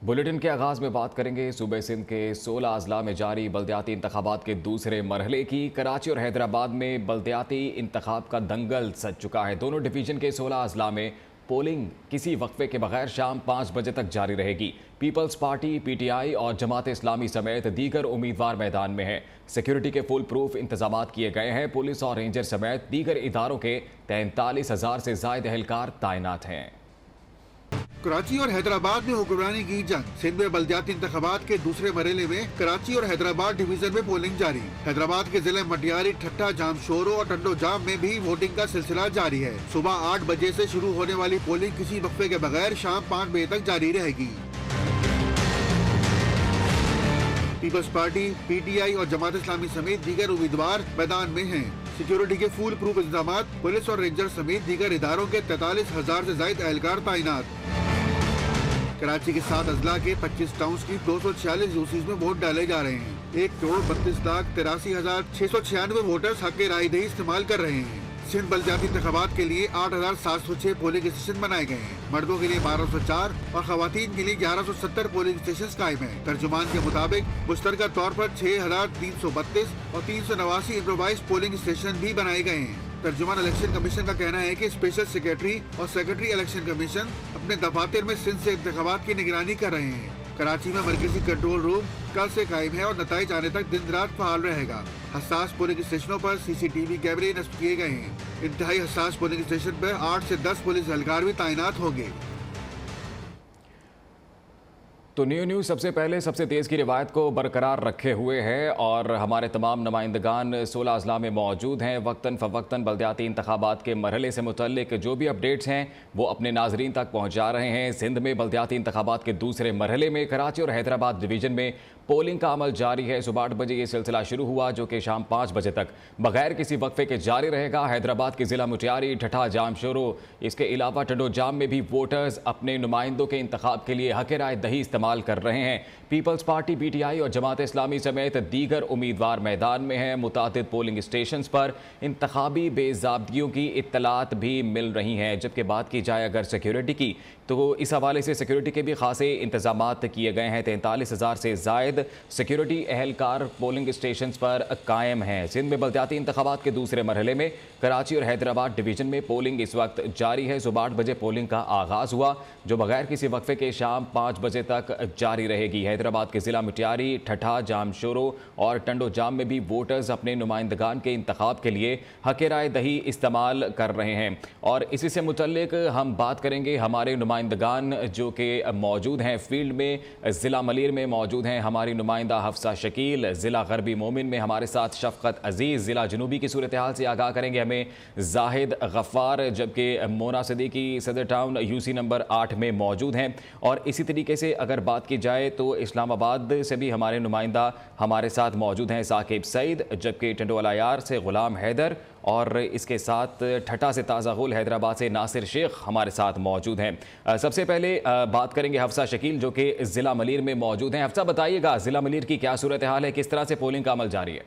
Bulletin के आगाज में बात करेंगे सूबे सिंध के 16 अजला में जारी बल्दियाती इंतखाबात के दूसरे मरहले की। कराची और हैदराबाद में बल्दियाती इंतखाब का दंगल सज चुका है। दोनों डिवीजन के 16 अजला में पोलिंग किसी वक्फे के बगैर शाम 5 बजे तक जारी रहेगी। पीपल्स पार्टी, पीटीआई और जमात इस्लामी समेत दीगर उम्मीदवार मैदान में हैं। सिक्योरिटी के फुल प्रूफ इंतजाम किए गए हैं। पुलिस और रेंजर समेत दीगर इदारों के 43,000 से ज्यादा एहलकार तैनात हैं। कराची और हैदराबाद में हुक्मरानी की जंग। सिंध में बल्दियाती इंतखाबात के दूसरे मरहले में कराची और हैदराबाद डिवीजन में पोलिंग जारी। हैदराबाद के जिले मटियारी, ठट्टा, जामशोरो और टंडो जाम में भी वोटिंग का सिलसिला जारी है। सुबह 8 बजे से शुरू होने वाली पोलिंग किसी वक्फे के बगैर शाम 5 बजे तक जारी रहेगी। पीपल्स पार्टी, पीटीआई और जमात इस्लामी समेत दीगर उम्मीदवार मैदान में हैं। सिक्योरिटी के फुल प्रूफ इंतजाम, पुलिस और रेंजर समेत दीगर इदारों के 43,000 से ज्यादा एहलकार तैनात। कराची के 7 अजला के 25 टाउनशिप 246 यूसीज में वोट डाले जा रहे हैं। 1,32,83,696 वोटर्स हक रायदही इस्तेमाल कर रहे हैं। सिंध बल्दियाती इंतखाबात के लिए 8,706 पोलिंग स्टेशन बनाए गए हैं। मर्दों के लिए 1204 और खवातीन के लिए 1170 पोलिंग स्टेशन कायम हैं। तर्जुमान के मुताबिक मुश्तरका तौर पर 6,332 और 389 इम्प्रोवाइज पोलिंग स्टेशन भी बनाए गए हैं। तर्जुमान इलेक्शन कमीशन का कहना है कि स्पेशल सेक्रेटरी और सेक्रेटरी इलेक्शन कमीशन अपने दफातर में सिंध से इंतखाबात की निगरानी कर रहे हैं। कराची में मरकजी कंट्रोल रूम कल से कायम है और नताइज आने तक दिन रात फआल रहेगा। हसास पोलिंग स्टेशनों पर CCTV कैमरे नस्ब किए गए हैं। इंतहाई हसास पोलिंग स्टेशन पर 8 से 10 पुलिस एहलकार भी तैनात होंगे। तो न्यूज़ सबसे पहले सबसे तेज़ की रिवायत को बरकरार रखे हुए है और हमारे तमाम नुमाइंदगान 16 अजला में मौजूद हैं। वक्तन फ़वक्तन बल्दियाती इंतखाबात के मरहले से मुतल्लिक जो भी अपडेट्स हैं वो अपने नाजरीन तक पहुँचा रहे हैं। सिंध में बल्दियाती इंतखाबात के दूसरे मरहले में कराची और हैदराबाद डिवीज़न में पोलिंग का अमल जारी है। सुबह 8 बजे ये सिलसिला शुरू हुआ जो कि शाम 5 बजे तक बगैर किसी वक्फे के जारी रहेगा। हैदराबाद के ज़िला मुटियारी, ठठा, जामशोरो, इसके अलावा टंडो जाम में भी वोटर्स अपने नुमाइंदों के इंतखाब के लिए हक राय दही इस्तेमाल कर रहे हैं। पीपल्स पार्टी, पीटीआई और जमात इस्लामी समेत दीगर उम्मीदवार मैदान में हैं। मुतादिद पोलिंग स्टेशन पर इंतखाबी बेज़ाब्तियों की इत्तलात भी मिल रही हैं। जबकि बात की जाए अगर सिक्योरिटी की, तो इस हवाले से सिक्योरिटी के भी खासे इंतजामात किए गए हैं। 43,000 से ज़ायद सिक्योरिटी एहलकार पोलिंग स्टेशन पर कायम हैं। सिंध में बल्दियाती इंतखाबात के दूसरे मरहले में कराची और हैदराबाद डिवीजन में पोलिंग इस वक्त जारी है। सुबह 8 बजे पोलिंग का आगाज़ हुआ जो बगैर किसी वक्फे के शाम 5 बजे तक जारी रहेगी। हैदराबाद के ज़िला मुटियारी, ठठा, जामशोरो और टंडो जाम में भी वोटर्स अपने नुमाइंदगान के इंतखाब के लिए हक राय दही इस्तेमाल कर रहे हैं। और इसी से मुतल्लिक हम बात करेंगे हमारे नुमाइंदगान जो कि मौजूद हैं फील्ड में। ज़िला मलीर में मौजूद हैं हमारी नुमाइंदा हफ्सा शकील। ज़िला गरबी मोमिन में हमारे साथ शफ़क़त अज़ीज़। ज़िला जनूबी की सूरत हाल से आगाह करेंगे हमें जाहिद गफ़ार। जबकि मोना सदीकी सदर टाउन UC नंबर 8 में मौजूद हैं। और इसी तरीके से अगर बात की जाए तो इस्लामाबाद से भी हमारे नुमाइंदा हमारे साथ मौजूद हैं साकिब सईद। जबकि टंडोलायार से ग़ुलाम हैदर और इसके साथ ठट्टा से ताज़ा गुल हैदराबाद से नासिर शेख हमारे साथ मौजूद हैं। सबसे पहले बात करेंगे हफ्सा शकील जो कि ज़िला मलीर में मौजूद हैं। हफ्सा, बताइएगा ज़िला मलीर की क्या सूरत हाल है, किस तरह से पोलिंग का अमल जारी है?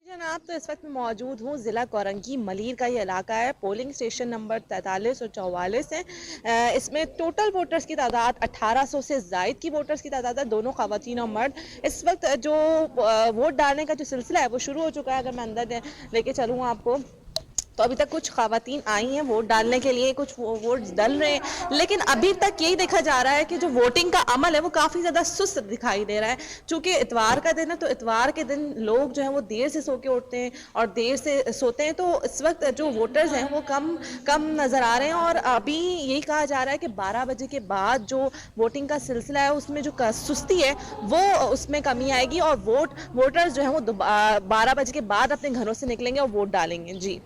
जनाब, तो इस वक्त मैं मौजूद हूँ ज़िला कोरंगी मलीर का ये इलाका है। पोलिंग स्टेशन नंबर 43 और 44 है। इसमें टोटल वोटर्स की तादाद 1800 से ज़ायद की वोटर्स की तादाद है, दोनों ख़वातीन और मर्द। इस वक्त जो वोट डालने का जो सिलसिला है वो शुरू हो चुका है। अगर मैं अंदर लेके चलूँ आपको, तो अभी तक कुछ ख़वातीन आई हैं वोट डालने के लिए, कुछ वोट डल रहे हैं। लेकिन अभी तक यही देखा जा रहा है कि जो वोटिंग का अमल है वो काफ़ी ज़्यादा सुस्त दिखाई दे रहा है। चूँकि इतवार का दिन है तो इतवार के दिन लोग जो है वो देर से सो के उठते हैं और देर से सोते हैं। तो इस वक्त जो वोटर्स हैं वो कम नज़र आ रहे हैं। और अभी यही कहा जा रहा है कि 12 बजे के बाद जो वोटिंग का सिलसिला है उसमें जो सुस्ती है वो उसमें कमी आएगी और वोटर्स जो है वो 12 बजे के बाद अपने घरों से निकलेंगे और वोट डालेंगे। जी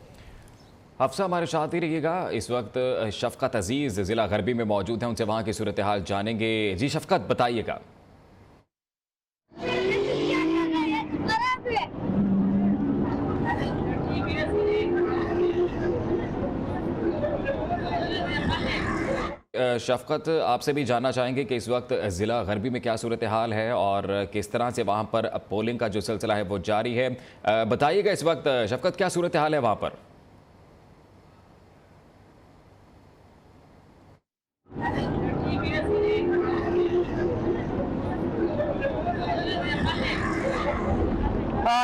हफ्सा, हमारे साथ ही रहिएगा। इस वक्त शफ़क़त अज़ीज़ ज़िला गरबी में मौजूद हैं, उनसे वहाँ की सूरत हाल जानेंगे। जी शफ़क़त, बताइएगा। शफ़क़त, आपसे भी जानना चाहेंगे कि इस वक्त ज़िला गरबी में क्या सूरत हाल है और किस तरह से वहाँ पर पोलिंग का जो सिलसिला है वो जारी है। बताइएगा इस वक्त शफ़क़त क्या सूरत हाल है वहाँ पर?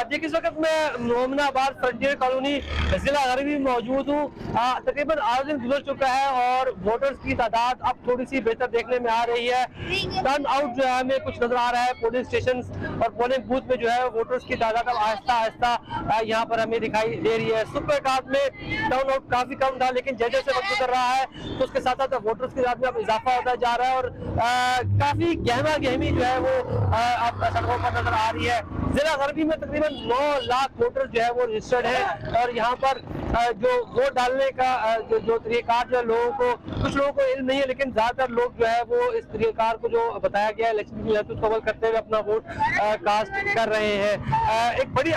देखिए इस वक्त मैं मोमिनाबाद फ्रंटियर कॉलोनी जिला गरबी में मौजूद हूँ। तकरीबन 8 दिन गुजर चुका है और वोटर्स की तादाद अब थोड़ी सी बेहतर देखने में आ रही है। टर्न आउट जो है हमें कुछ नजर आ रहा है। पोलिंग स्टेशन और पोलिंग बूथ में जो है वोटर्स की तादाद अब आहिस्ता आहिस्ता यहाँ पर हमें दिखाई दे रही है। सुबह रात में टर्न आउट काफी कम था, लेकिन जैसे जैसे वक्त गुजर रहा है तो उसके साथ साथ वोटर्स की तादाद में अब इजाफा होता जा रहा है और काफी गहमा गहमी जो है वो अब सड़कों पर नजर आ रही है। जिला गरबी में तकरीबन 9 लाख वोटर जो है वो रजिस्टर्ड है और यहाँ पर जो वोट डालने का जो तरीक़ार जो है लोगों को, कुछ लोगों को इल्म नहीं है, लेकिन ज्यादातर लोग जो है वो इस तरीक़ार को जो बताया गया है इलेक्शन की महसूस कबल करते हुए अपना वोट कास्ट कर रहे हैं। एक बड़ी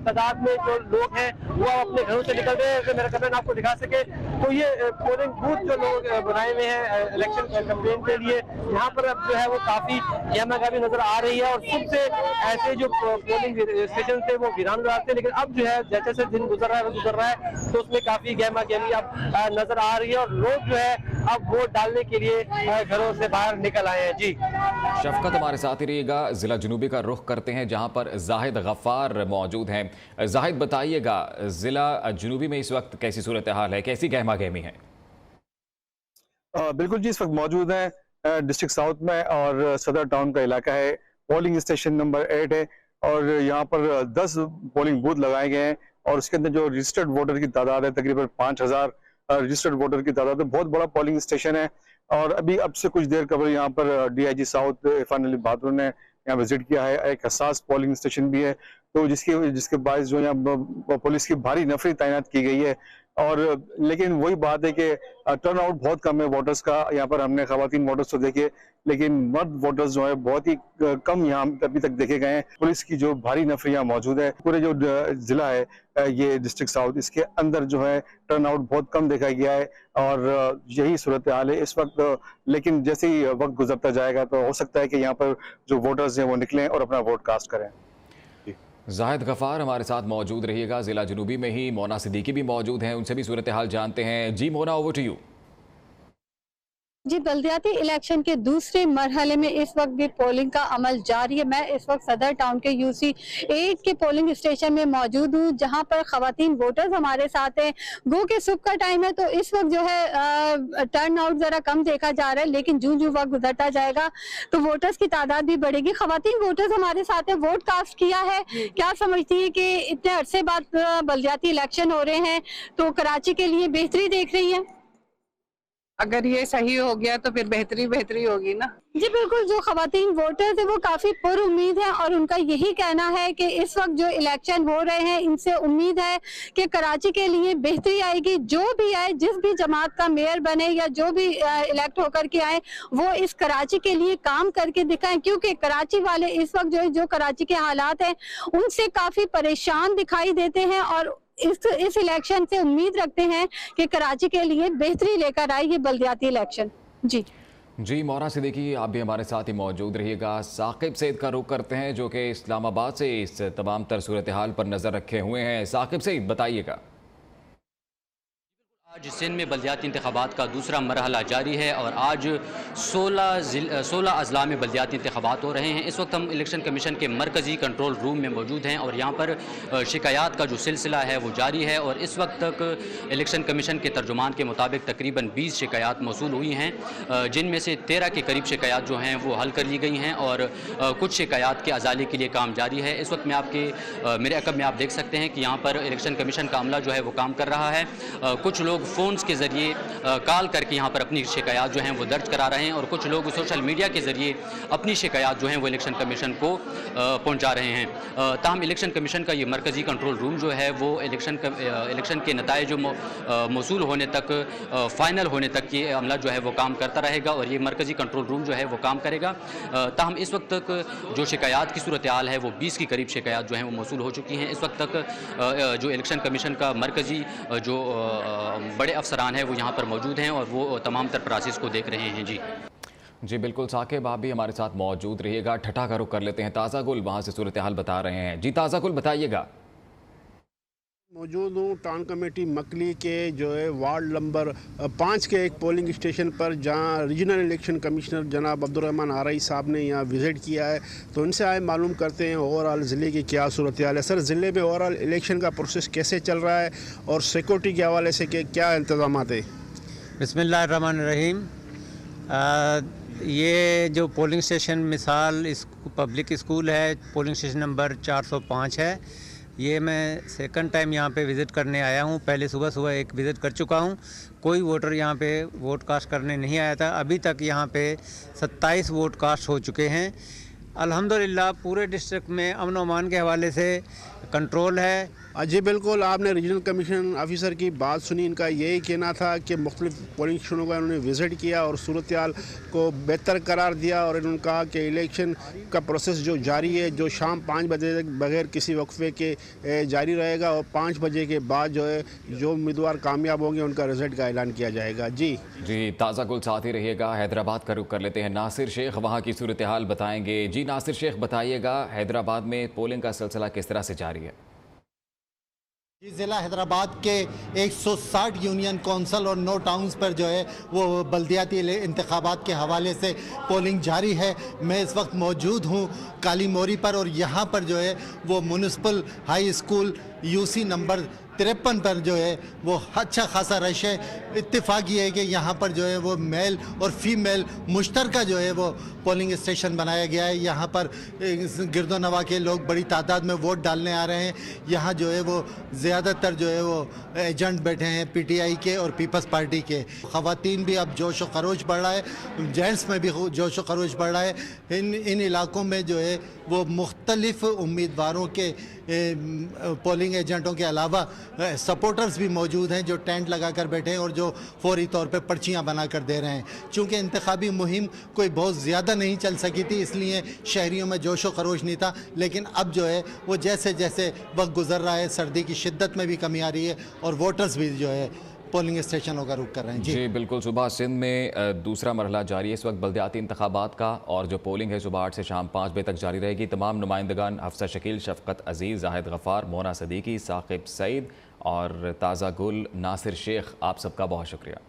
तादाद में जो लोग हैं वो अपने घरों से निकल रहे हैं। अगर मेरा कैमरा आपको दिखा सके तो ये पोलिंग बूथ जो लोग बनाए हुए हैं इलेक्शन कैंपेन के लिए, यहाँ पर अब जो है वो काफी गहमागहमी नजर आ रही है और सुबह से ऐसे जो पोलिंग स्टेशन थे वो वीरान नजर आते हैं, लेकिन अब जो है जैसे जैसे दिन गुजर रहा है तो उसमें काफी गहमा गहमी अब नजर आ रही है और लोग जो है अब वोट डालने के लिए घरों से बाहर निकल आए हैं। जी शफकत हमारे साथ ही रहिएगा। जिला जुनूबी का रुख करते हैं जहां पर जाहिद गफ्फार मौजूद हैं। जाहिद बताइएगा, जिला जुनूबी में इस वक्त कैसी सूरत हाल है, कैसी गहमा गहमी है? बिल्कुल जी, इस वक्त मौजूद हैं डिस्ट्रिक्ट साउथ में और सदर टाउन का इलाका है। पोलिंग स्टेशन नंबर 8 है और यहाँ पर 10 पोलिंग बूथ लगाए गए हैं और उसके अंदर जो रजिस्टर्ड वोटर की तादाद है तकरीबन 5000 रजिस्टर्ड वोटर की तादाद है। बहुत बड़ा पोलिंग स्टेशन है और अभी अब से कुछ देर कबल यहाँ पर DIG साउथ इरफान अली बहादुर ने यहाँ विजिट किया है। एक हसास पोलिंग स्टेशन भी है तो जिसके बायस जो यहाँ पुलिस की भारी नफरी तैनात की गई है और लेकिन वही बात है कि टर्न आउट बहुत कम है वोटर्स का। यहाँ पर हमने खवातीन वोटर्स तो देखे, लेकिन मर्द वोटर्स जो है बहुत ही कम यहाँ अभी तक देखे गए हैं। पुलिस की जो भारी नफरी यहाँ मौजूद है। पूरे जो जिला है ये डिस्ट्रिक्ट साउथ, इसके अंदर जो है टर्न आउट बहुत कम देखा गया है और यही सूरत हाल है इस वक्त। लेकिन जैसे ही वक्त गुजरता जाएगा तो हो सकता है कि यहाँ पर जो वोटर्स हैं वो निकलें और अपना वोट कास्ट करें। जाहिद गफ्फार हमारे साथ मौजूद रहिएगा। जिला जुनूबी में ही मोना सिद्दीकी भी मौजूद हैं, उनसे भी सूरत हाल जानते हैं। जी मोना, ओवर टू यू। जी, बल्दियाती इलेक्शन के दूसरे मरहले में इस वक्त भी पोलिंग का अमल जारी है। मैं इस वक्त सदर टाउन के UC 8 के पोलिंग स्टेशन में मौजूद हूँ, जहाँ पर खवातीन वोटर्स हमारे साथ हैं। गो के सुबह का टाइम है तो इस वक्त जो है टर्न आउट जरा कम देखा जा रहा है, लेकिन जूं वक्त गुजरता जाएगा तो वोटर्स की तादाद भी बढ़ेगी। खवातीन वोटर्स हमारे साथ हैं, वोट कास्ट किया है। क्या समझती है कि इतने अरसे बाद बल्दियाती इलेक्शन हो रहे हैं तो कराची के लिए बेहतरी देख रही है? अगर ये सही हो गया तो फिर बेहतरी होगी ना। जी बिल्कुल, जो खवातीन वोटर्स है वो काफी पुर उम्मीद है और उनका यही कहना है कि इस वक्त जो इलेक्शन हो रहे हैं इनसे उम्मीद है कि कराची के लिए बेहतरी आएगी। जो भी आए, जिस भी जमात का मेयर बने या जो भी इलेक्ट होकर के आए, वो इस कराची के लिए काम करके दिखाएं, क्योंकि कराची वाले इस वक्त जो कराची के हालात हैं उनसे काफी परेशान दिखाई देते हैं और इस इलेक्शन से उम्मीद रखते हैं कि कराची के लिए बेहतरी लेकर आए ये बल्दियाती इलेक्शन। जी मोना सिद्दीकी, आप भी हमारे साथ ही मौजूद रहिएगा। साकिब सईद का रुख करते हैं जो कि इस्लामाबाद से इस तमाम तर सूरत हाल पर नजर रखे हुए हैं। साकिब सईद, बताइएगा। आज सिंध में बल्दियाती इंतखाबात का दूसरा मरहला जारी है और आज 16 अजला में बल्दियाती इंतखाबात हो रहे हैं। इस वक्त हम इलेक्शन कमीशन के मरकज़ी कंट्रोल रूम में मौजूद हैं और यहाँ पर शिकायत का जो सिलसिला है वो जारी है और इस वक्त तक इलेक्शन कमीशन के तर्जुमान के मुताबिक तकरीबन 20 शिकायत मौसूल हुई हैं, जिनमें से 13 के करीब शिकायत जो हैं वो हल कर ली गई हैं और कुछ शिकायत के अजाले के लिए काम जारी है। इस वक्त मैं मेरे अकब में आप देख सकते हैं कि यहाँ पर इलेक्शन कमीशन का अमला जो है वो काम कर रहा है। कुछ लोग फ़ोन्स के ज़रिए कॉल करके यहाँ पर अपनी शिकायत जो हैं वो दर्ज करा रहे हैं और कुछ लोग सोशल मीडिया के ज़रिए अपनी शिकायत जो हैं वो इलेक्शन कमीशन को पहुँचा रहे हैं। ताहम इलेक्शन कमीशन का ये मरकज़ी कंट्रोल रूम जो है वो इलेक्शन के नताइज जो मौसूल होने तक, फ़ाइनल होने तक ये अमला जो है वो काम करता रहेगा और ये मरकज़ी कंट्रोल रूम जो है वो काम करेगा। ताहम इस वक्त तक जो शिकायत की सूरत हाल है वो 20 के करीब शिकायत जो हैं वो मौसूल हो चुकी हैं। इस वक्त तक जो इलेक्शन कमीशन का मरकज़ी जो बड़े अफसरान हैं वो यहाँ पर मौजूद हैं और वो तमाम तर प्रोसेस को देख रहे हैं। जी बिल्कुल साकिब, आप भी हमारे साथ मौजूद रहिएगा। ठठा का रुख कर लेते हैं। ताज़ा गुल वहाँ से सूरत हाल बता रहे हैं। जी ताज़ा गुल, बताइएगा। मौजूद हूँ टाउन कमेटी मकली के जो है वार्ड नंबर 5 के एक पोलिंग स्टेशन पर, जहाँ रीजनल इलेक्शन कमिश्नर जनाब अब्दुर्रहमान आरई साहब ने यहाँ विज़िट किया है। तो उनसे आए मालूम करते हैं ओवरऑल ज़िले की क्या सूरत हाल है। सर, ज़िले में ओवरऑल इलेक्शन का प्रोसेस कैसे चल रहा है और सिक्योरिटी के हवाले से क्या इंतजाम है? बिस्मिल्लाहिर्रहमानिर्रहीम। ये जो पोलिंग स्टेशन मिसाल पब्लिक स्कूल है, पोलिंग स्टेशन नंबर 405 है। ये मैं सेकंड टाइम यहाँ पे विज़िट करने आया हूँ। पहले सुबह एक विज़िट कर चुका हूँ। कोई वोटर यहाँ पे वोट कास्ट करने नहीं आया था। अभी तक यहाँ पे 27 वोट कास्ट हो चुके हैं। अल्हम्दुलिल्लाह पूरे डिस्ट्रिक्ट में अमन और अमान के हवाले से कंट्रोल है। जी बिल्कुल, आपने रीजनल कमीशन ऑफिसर की बात सुनी। इनका यही कहना था कि मुख्तलिफ पोलिंग स्टेशनों का उन्होंने विज़िट किया और सूरत हाल को बेहतर करार दिया, और इन्होंने कहा कि इलेक्शन का प्रोसेस जो जारी है, जो शाम 5 बजे तक बगैर किसी वक्फे के जारी रहेगा, और 5 बजे के बाद जो है जो उम्मीदवार कामयाब होंगे उनका रिजल्ट का ऐलान किया जाएगा। जी ताज़ा गुल साथ ही रहिएगा। हैदराबाद का रुख कर लेते हैं। नासिर शेख वहाँ की सूरत हाल बताएंगे। जी नासिर शेख, बताइएगा हैदराबाद में पोलिंग का सिलसिला किस तरह से जारी है? ज़िला हैदराबाद के 160 यूनियन कौंसल और 9 टाउन्स पर जो है वो बल्दियाती इंतखाबात के हवाले से पोलिंग जारी है। मैं इस वक्त मौजूद हूँ काली मोरी पर, और यहाँ पर जो है वो municipal high school UC number 53 पर जो है वो अच्छा खासा रश है। इत्तेफाक ये है कि यहाँ पर जो है वो मेल और फीमेल मुश्तरका जो है वो पोलिंग स्टेशन बनाया गया है। यहाँ पर गिरदो नवा के लोग बड़ी तादाद में वोट डालने आ रहे हैं। यहाँ जो है वो ज़्यादातर जो है वो एजेंट बैठे हैं पीटीआई के और पीपल्स पार्टी के। ख़वातीन भी अब जोश व खरोश बढ़ रहा है, जेंट्स में भी जोश व खरोश बढ़ रहा है। इन इलाकों में जो है वो मुख्तलिफ उम्मीदवारों के पोलिंग एजेंटों के अलावा सपोर्टर्स भी मौजूद हैं जो टेंट लगा कर बैठे हैं और जो फौरी तौर पे पर्चियां बना कर दे रहे हैं। चूँकि इंतखाबी मुहिम कोई बहुत ज़्यादा नहीं चल सकी थी, इसलिए शहरियों में जोशो खरोश नहीं था, लेकिन अब जो है वो जैसे जैसे वक्त गुजर रहा है, सर्दी की शिद्दत में भी कमी आ रही है और वोटर्स भी जो है पोलिंग स्टेशनों का रुख कर रहे हैं। जी बिल्कुल। सुबह सिंध में दूसरा मरहला जारी है इस वक्त बल्दियाती इंतखाबात का, और जो पोलिंग है सुबह 8 से शाम 5 बजे तक जारी रहेगी। तमाम नुमाइंदगान हफ्सा शकील, शफकत अजीज़, जाहिद गफ़ार, मोना सदीकी, साकिब सईद और ताज़ा गुल, नासिर शेख, आप सबका बहुत शुक्रिया।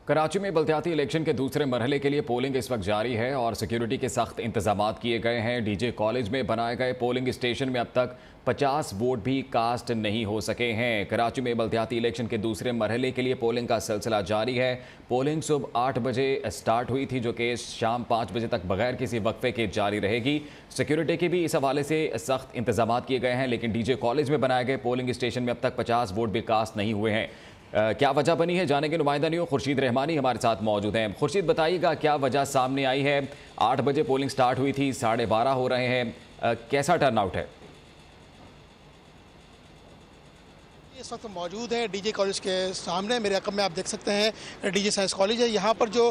कराची में बल्दियाती इलेक्शन के दूसरे मरहले के लिए पोलिंग इस वक्त जारी है और सिक्योरिटी के सख्त इंतजामात किए गए हैं। डीजे कॉलेज में बनाए गए पोलिंग स्टेशन में अब तक 50 वोट भी कास्ट नहीं हो सके हैं। कराची में बल्दियाती इलेक्शन के दूसरे मरहले के लिए पोलिंग का सिलसिला जारी है। पोलिंग सुबह 8 बजे स्टार्ट हुई थी, जो कि शाम 5 बजे तक बगैर किसी वक्फे के जारी रहेगी। सिक्योरिटी के भी इस हवाले से सख्त इंतजामात किए गए हैं, लेकिन डीजे कॉलेज में बनाए गए पोलिंग स्टेशन में अब तक 50 वोट भी कास्ट नहीं हुए हैं। क्या वजह बनी है, जाने के नुमाइंदा न्यू खुर्शीद रहमानी हमारे साथ मौजूद हैं। खुर्शीद, बताइएगा क्या वजह सामने आई है? 8 बजे पोलिंग स्टार्ट हुई थी, 12:30 हो रहे हैं, कैसा टर्नआउट है? इस वक्त मौजूद है डीजे कॉलेज के सामने। मेरे रकम में आप देख सकते हैं डीजे साइंस कॉलेज है। यहाँ पर जो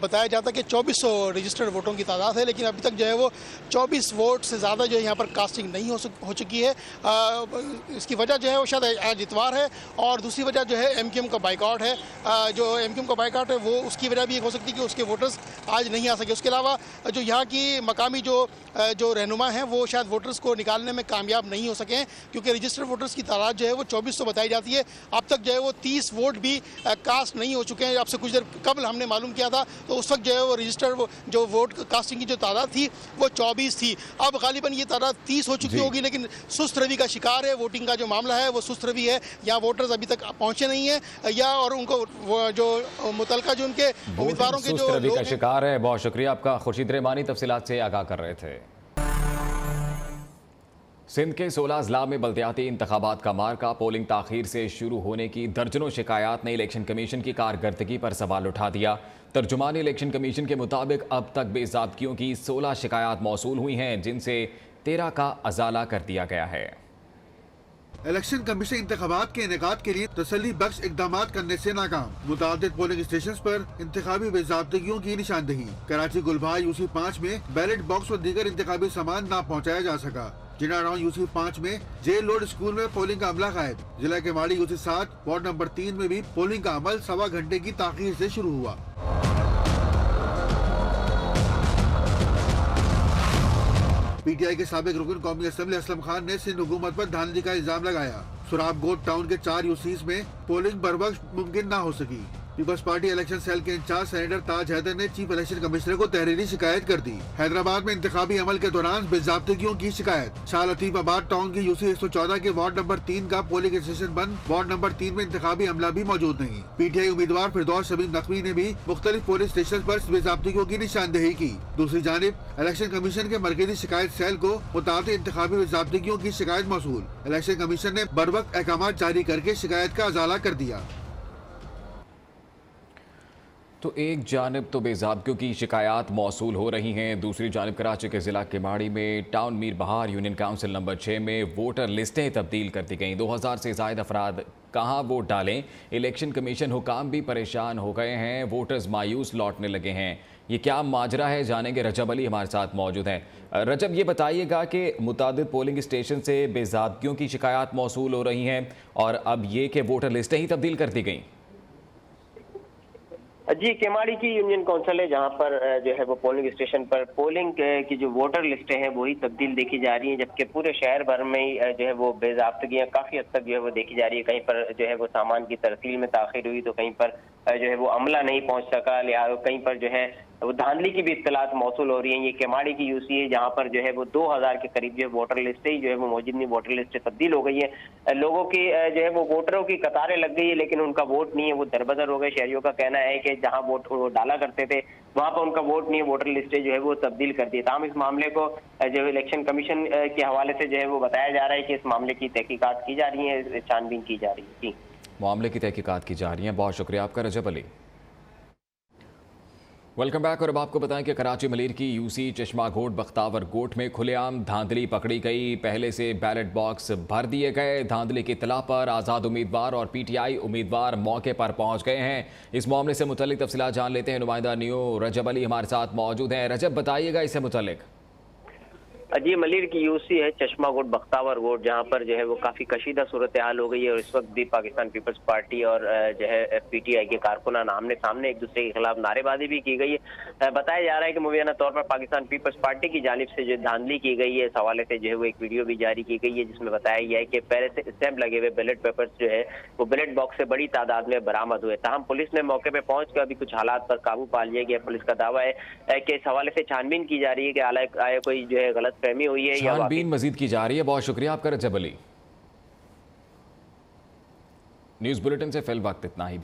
बताया जाता है कि 2400 रजिस्टर्ड वोटों की तादाद है, लेकिन अभी तक जो है वो 24 वोट से ज़्यादा जो है यहाँ पर कास्टिंग नहीं हो चुकी है। इसकी वजह जो है वो शायद आज इतवार है, और दूसरी वजह जो है एमक्यूएम का बाइकआउट है। जो एमक्यूएम का बाइकआउट है वो उसकी वजह भी हो सकती है कि उसके वोटर्स आज नहीं आ सके। उसके अलावा जो यहाँ की मकामी जो रहनुमा हैं वो शायद वोटर्स को निकालने में कामयाब नहीं हो सके हैं, क्योंकि रजिस्टर्ड वोटर्स की तादाद जो है वो 2400 बताई जाती है। अब तक जो है वो 30 वोट भी कास्ट नहीं हो चुके हैं। आपसे कुछ देर कबल हमने मालूम किया था तो उस वक्त जो है वो रजिस्टर्ड जो वोट कास्टिंग की जो तादाद थी वो 24 थी। अब गालिबन ये तादाद 30 हो चुकी होगी, लेकिन सुस्त रवि का शिकार है। वोटिंग का जो मामला है वो सुस्त रवि है। यहाँ वोटर्स अभी तक पहुंचे नहीं है, या और उनको जो मुतलका जो उनके उम्मीदवारों के जो रवि का शिकार है। बहुत शुक्रिया आपका। खुर्शीद रहमानी तफसीलात से आगाह कर रहे थे। सिंध के 16 अजला में बल्दियाती इंतखाबात का मार्का। पोलिंग ताखीर से शुरू होने की दर्जनों शिकायत ने इलेक्शन कमीशन की कारकर्दगी पर सवाल उठा दिया। तर्जुमान इलेक्शन कमीशन के मुताबिक अब तक बेज़ाब्तियों की 16 शिकायत मौसूल हुई हैं, जिनसे 13 का अजाला कर दिया गया है। इलेक्शन कमीशन इंतखाबात के इनेकाद के लिए तसल्ली बख्श इकदाम करने से नाकाम। मुतादिद पोलिंग स्टेशन पर इंतखाबी बेज़ाब्तियों की निशानदही। कराची गुलबहा यूसी 5 में बैलेट बॉक्स और दीगर इंतखाबी सामान ना पहुँचाया जा सका। जिना टाउन यूसी 5 में जेल रोड स्कूल में पोलिंग का अमला गायब। जिला के माड़ी यूसी 7 वार्ड नंबर 3 में भी पोलिंग का अमल 1.25 घंटे की ताखीर से शुरू हुआ। पीटीआई के साबिक रुकन कौमी असेंबली असलम खान ने सिंध हुकूमत पर धांधली का इल्जाम लगाया। सुराबगोट टाउन के 4 यूसीज में पोलिंग बरवक्त मुमकिन न हो सकी। पीपल्स पार्टी इलेक्शन सेल के इंचार्ज सेनेटर ताज हैदर ने चीफ इलेक्शन कमिश्नर को तहरीरी शिकायत कर दी। हैदराबाद में इंतखाबी अमल के दौरान बेज़ाब्तगियों की शिकायत। शाह लतीफाबाद टाउन की यूसी 114 के वार्ड नंबर 3 का पोलिंग स्टेशन बंद। वार्ड नंबर 3 में इंतखाबी अमला भी मौजूद नहीं। पीटीआई उम्मीदवार फिरदौस शमीम नकवी ने भी मुख्तलिफ पोलिंग स्टेशन पर बेज़ाब्तगियों की निशानदेही की। दूसरी जानिब इलेक्शन कमीशन के मरकजी शिकायत सेल को मुताबिक इंतखाबी बेज़ाब्तगियों की शिकायत मौसूल। इलेक्शन कमीशन ने बरवक्त अहकाम जारी करके शिकायत का अजाला कर दिया। तो एक जानिब तो बेज़ाब्तियों की शिकायत मौसूल हो रही हैं, दूसरी जानिब कराची के ज़िला केमाड़ी में टाउन मीर बहार यूनियन काउंसिल नंबर 6 में वोटर लिस्टें तब्दील कर दी गईं। 2000 से ज़ायद अफराद कहाँ वोट डालें, इलेक्शन कमीशन हुकाम भी परेशान हो गए हैं, वोटर्स मायूस लौटने लगे हैं। ये क्या माजरा है, जानेंगे। रजब अली हमारे साथ मौजूद हैं। रजब, ये बताइएगा कि मुतादिद पोलिंग स्टेशन से बेज़ाब्तियों की शिकायत मौसूल हो रही हैं और अब ये कि वोटर लिस्टें ही तब्दील कर दी गई। जी, केमाड़ी की यूनियन काउंसिल है जहां पर जो है वो पोलिंग स्टेशन पर पोलिंग की जो वोटर लिस्टें हैं वही तब्दील देखी जा रही हैं, जबकि पूरे शहर भर में ही जो है वो बेज़ाब्तगियां काफ़ी हद तक जो है वो देखी जा रही है। कहीं पर जो है वो सामान की तरसील में ताख़ीर हुई तो कहीं पर जो है वो अमला नहीं पहुंच सका, लिहाजा कहीं पर जो है वो धांधली की भी इत्तलात मौसूल हो रही हैं। ये केमाड़ी की यूसी है जहां पर जो है वो 2000 के करीब जो है वोटर लिस्टें ही जो है वो मौजूद नहीं, वोटर लिस्टें तब्दील हो गई है। लोगों की जो है वो वोटरों की कतारें लग गई है लेकिन उनका वोट नहीं है, वो दरबदर हो गए। शहरियों का कहना है कि जहां वोट डाला करते थे वहां पर उनका वोट नहीं है, वोटर लिस्टें जो है वो तब्दील कर दी। तमाम इस मामले को जो इलेक्शन कमीशन के हवाले से जो है वो बताया जा रहा है कि इस मामले की तहकीकात की जा रही है, छानबीन की जा रही है। जी, मामले की तहकीकात की जा रही है। बहुत शुक्रिया आपका रजब अली। Welcome back. और अब आपको बताएं कि कराची मलीर की यूसी चश्मा घोट बख्तावर गोट में खुलेआम धांधली पकड़ी गई। पहले से बैलेट बॉक्स भर दिए गए। धांधली की इत्तला पर आज़ाद उम्मीदवार और पीटीआई उम्मीदवार मौके पर पहुंच गए हैं। इस मामले से मुतल्लिक तफसीलात जान लेते हैं। नुमाइंदा न्यू रजब अली हमारे साथ मौजूद हैं। रजब, बताइएगा इससे मुतल्लिक। जी, मलीर की यूसी है चश्मा गोट बख्तावर गोट जहां पर जो है वो काफी कशीदा सूरत हाल हो गई है और इस वक्त भी पाकिस्तान पीपल्स पार्टी और जो है पीटीआई के कारकुनान आमने सामने एक दूसरे के खिलाफ नारेबाजी भी की गई है। बताया जा रहा है कि मुबैना तौर पर पाकिस्तान पीपल्स पार्टी की जानिब से जो धांधली की गई है इस हवाले से जो है वो एक वीडियो भी जारी की गई है जिसमें बताया गया है कि पहले से स्टैंप लगे हुए बैलेट पेपर्स जो है वो बैलेट बॉक्स से बड़ी तादाद में बरामद हुए। ताहम पुलिस ने मौके पर पहुंच कर अभी कुछ हालात पर काबू पा लिया गया। पुलिस का दावा है कि इस हवाले से छानबीन की जा रही है कि आया कोई जो है गलत फहमी हुई है या छानबीन मजीद की जा रही है। बहुत शुक्रिया आपका रजब अली। न्यूज़ बुलेटिन से फिल वक्त इतना ही।